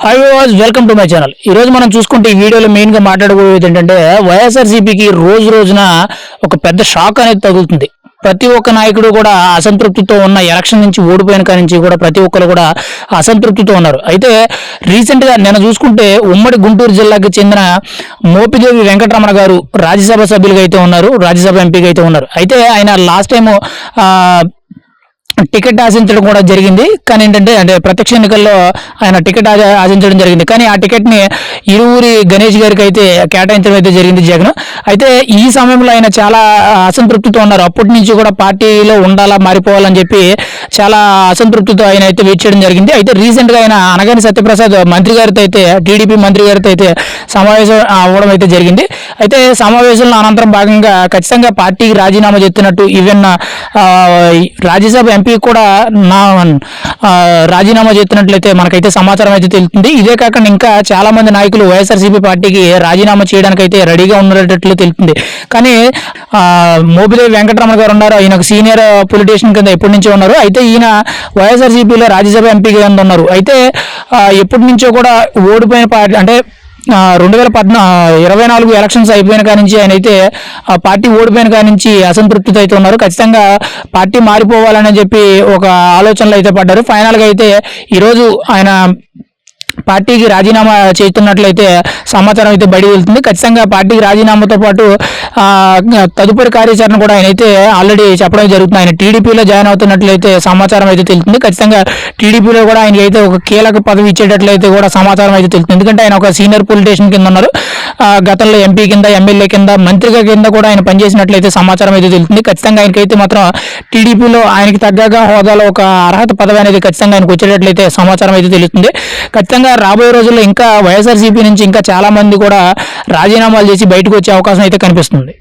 Hi was welcome to my channel. ఈ రోజు మనం చూసుకుంటే ఈ వీడియోలో మెయిన్ గా మాట్లాడబోయేది ఏంటంటే వైఎస్ఆర్సీపీకి రోజున ఒక పెద్ద షాక్ అనేది తగులుతుంది. ప్రతి ఒక్క నాయకుడు కూడా అసంతృప్తితో ఉన్న ఎలక్షన్ నుంచి ఓడిపోయిన కాడి నుంచి కూడా ప్రతి ఒక్కరు కూడా అసంతృప్తితో ఉన్నారు. అయితే రీసెంట్ గా నేను చూసుకుంటే ఉమ్మడి గుంటూరు జిల్లాకి చెందిన మోపిదేవి వెంకటరమణ గారు రాజ్యసభ సభ్యులుగా అయితే ఉన్నారు, రాజ్యసభ ఎంపీగా అయితే ఉన్నారు. అయితే ఆయన లాస్ట్ టైం టికెట్ ఆశించడం కూడా జరిగింది. కానీ ఏంటంటే ప్రత్యక్ష ఎన్నికల్లో ఆయన టికెట్ ఆశించడం జరిగింది. కానీ ఆ టికెట్ ని ఇరువురి గణేష్ గారికి అయితే కేటాయించడం అయితే జరిగింది జగన్. అయితే ఈ సమయంలో ఆయన చాలా అసంతృప్తితో ఉన్నారు. అప్పటి నుంచి కూడా పార్టీలో ఉండాలా మారిపోవాలని చెప్పి చాలా అసంతృప్తితో ఆయన అయితే వెయిట్ చేయడం జరిగింది. అయితే రీసెంట్ గా ఆయన అనగాని సత్యప్రసాద్ మంత్రి గారితో అయితే టీడీపీ మంత్రి గారితో అయితే సమావేశం అవ్వడం అయితే జరిగింది. అయితే సమావేశంలో అనంతరం భాగంగా ఖచ్చితంగా పార్టీకి రాజీనామా చేస్తున్నట్టు ఈవెన్ రాజ్యసభ ఎంపీ కూడా రాజీనామా చేస్తున్నట్లయితే మనకైతే సమాచారం అయితే తెలుస్తుంది. ఇదే కాకుండా ఇంకా చాలా మంది నాయకులు వైఎస్ఆర్సీపీ పార్టీకి రాజీనామా చేయడానికి అయితే రెడీగా ఉన్నట్లు తెలుస్తుంది. కానీ మోపిదేవి వెంకటరమణ గారు ఉన్నారు, ఆయన ఒక సీనియర్ పొలిటీషియన్ కింద ఎప్పటి నుంచో ఉన్నారు. అయితే ఈయన వైఎస్ఆర్సీపీలో రాజ్యసభ ఎంపీ కింద ఉన్నారు. అయితే ఎప్పటి నుంచో కూడా ఓడిపోయిన పార్టీ అంటే 2024 ఎలక్షన్స్ అయిపోయిన కాడి నుంచి ఆయన అయితే పార్టీ ఓడిపోయిన కాడి నుంచి అసంతృప్తితో అయితే ఉన్నారు. ఖచ్చితంగా పార్టీ మారిపోవాలని చెప్పి ఒక ఆలోచనలు అయితే పడ్డారు. ఫైనల్గా అయితే ఈరోజు ఆయన పార్టీకి రాజీనామా చేస్తున్నట్లయితే సమాచారం అయితే బయట వెళ్తుంది. ఖచ్చితంగా పార్టీకి రాజీనామాతో పాటు తదుపరి కార్యాచరణ కూడా ఆయన అయితే ఆల్రెడీ చెప్పడం జరుగుతుంది. ఆయన టీడీపీలో జాయిన్ అవుతున్నట్లయితే సమాచారం అయితే తెలుస్తుంది. ఖచ్చితంగా టీడీపీలో కూడా ఆయనకి అయితే ఒక కీలక పదవి ఇచ్చేటట్లయితే కూడా సమాచారం అయితే తెలుస్తుంది. ఎందుకంటే ఆయన ఒక సీనియర్ పొలిటీషియన్ కింద ఉన్నారు. గతంలో ఎంపీ కింద, ఎమ్మెల్యే కింద, మంత్రిగా కింద కూడా ఆయన పనిచేసినట్లయితే సమాచారం అయితే తెలుస్తుంది. ఖచ్చితంగా ఆయనకైతే మాత్రం టీడీపీలో ఆయనకి తగ్గగా హోదాలో ఒక అర్హత పదవి అనేది ఖచ్చితంగా ఆయనకు వచ్చేటట్లయితే సమాచారం అయితే తెలుస్తుంది. ఖచ్చితంగా రాబోయే రోజుల్లో ఇంకా వైఎస్ఆర్సీపీ నుంచి ఇంకా చాలా మంది కూడా రాజీనామాలు చేసి బయటకు వచ్చే అవకాశం అయితే కనిపిస్తుంది.